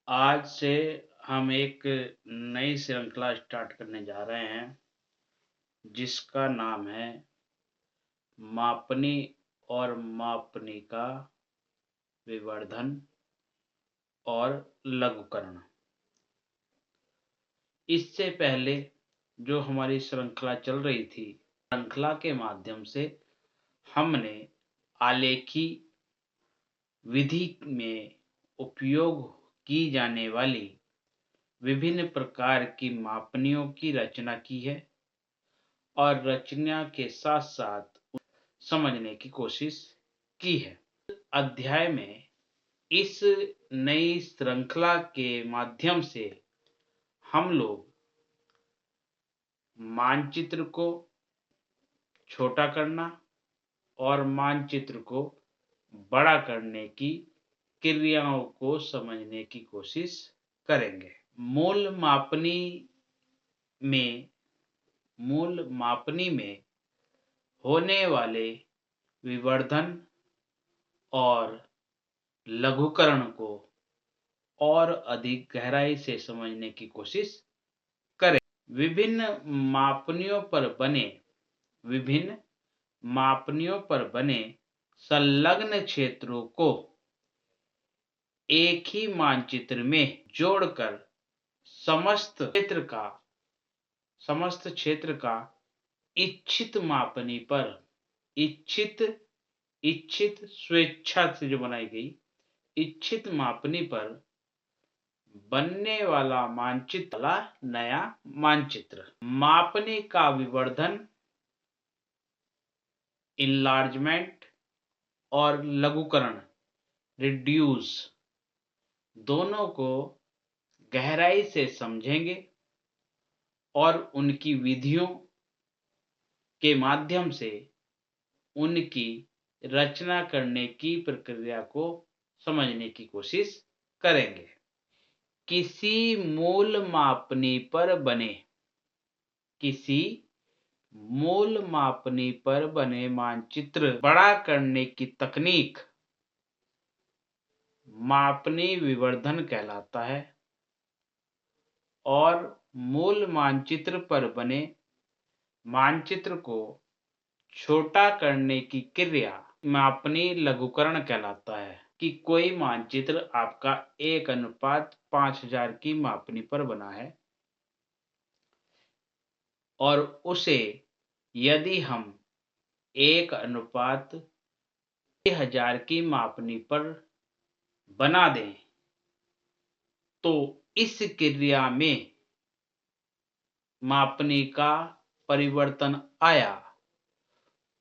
आज से हम एक नई श्रृंखला स्टार्ट करने जा रहे हैं, जिसका नाम है मापनी और मापनी का विवर्धन और लघुकरण। इससे पहले जो हमारी श्रृंखला चल रही थी, श्रृंखला के माध्यम से हमने आलेखी विधि में उपयोग की जाने वाली विभिन्न प्रकार की मापनियों की रचना की है और रचना के साथ साथ समझने की कोशिश की है। अध्याय में इस नई श्रृंखला के माध्यम से हम लोग मानचित्र को छोटा करना और मानचित्र को बड़ा करने की क्रियाओं को समझने की कोशिश करेंगे। मूल मापनी में होने वाले विवर्धन और लघुकरण को और अधिक गहराई से समझने की कोशिश करें। विभिन्न मापनियों पर बने संलग्न क्षेत्रों को एक ही मानचित्र में जोड़कर समस्त क्षेत्र का इच्छित मापनी पर इच्छित स्वेच्छा से जो बनाई गई इच्छित मापनी पर बनने वाला नया मानचित्र। मापनी का विवर्धन, इनलार्जमेंट और लघुकरण, रिड्यूस, दोनों को गहराई से समझेंगे और उनकी विधियों के माध्यम से उनकी रचना करने की प्रक्रिया को समझने की कोशिश करेंगे। किसी मूल मापनी पर बने मानचित्र बड़ा करने की तकनीक मापनी विवर्धन कहलाता है और मूल मानचित्र पर बने मानचित्र को छोटा करने की क्रिया मापनी लघुकरण कहलाता है। कि कोई मानचित्र आपका 1:5000 की मापनी पर बना है और उसे यदि हम 1:1000 की मापनी पर बना दें तो इस क्रिया में मापनी का परिवर्तन आया,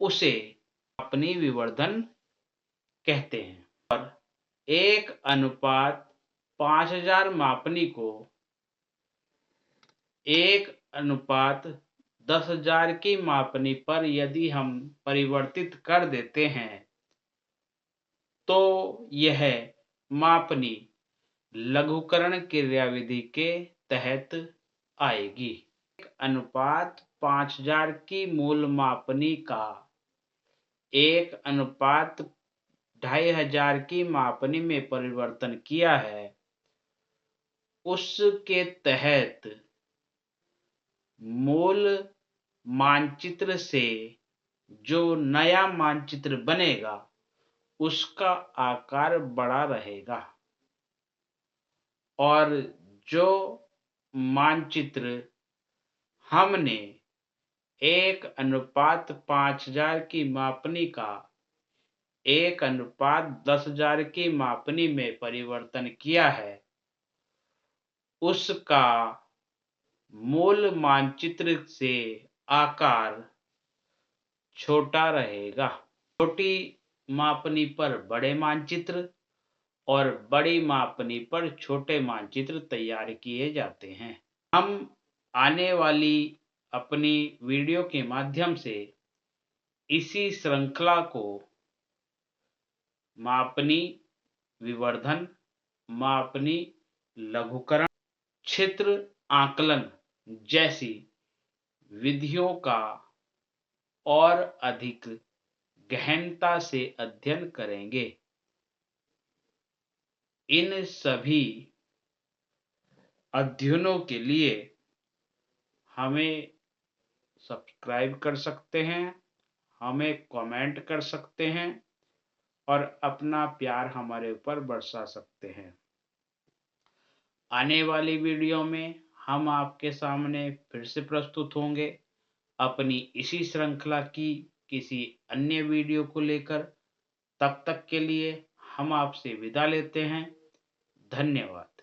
उसे मापनी विवर्धन कहते हैं। और 1:5000 मापनी को 1:10000 की मापनी पर यदि हम परिवर्तित कर देते हैं तो यह मापनी लघुकरण क्रियाविधि के तहत आएगी। 1:5000 की मूल मापनी का 1:2500 की मापनी में परिवर्तन किया है, उसके तहत मूल मानचित्र से जो नया मानचित्र बनेगा उसका आकार बड़ा रहेगा और जो मानचित्र हमने 1:5000 की मापनी का 1:10000 की मापनी में परिवर्तन किया है, उसका मूल मानचित्र से आकार छोटा रहेगा। छोटी मापनी पर बड़े मानचित्र और बड़ी मापनी पर छोटे मानचित्र तैयार किए जाते हैं। हम आने वाली अपनी वीडियो के माध्यम से इसी श्रृंखला को मापनी विवर्धन, मापनी लघुकरण, क्षेत्र आकलन जैसी विधियों का और अधिक गहनता से अध्ययन करेंगे। इन सभी अध्ययनों के लिए हमें सब्सक्राइब कर सकते हैं, हमें कमेंट कर सकते हैं और अपना प्यार हमारे ऊपर बरसा सकते हैं। आने वाली वीडियो में हम आपके सामने फिर से प्रस्तुत होंगे अपनी इसी श्रृंखला की किसी अन्य वीडियो को लेकर। तब तक के लिए हम आपसे विदा लेते हैं। धन्यवाद।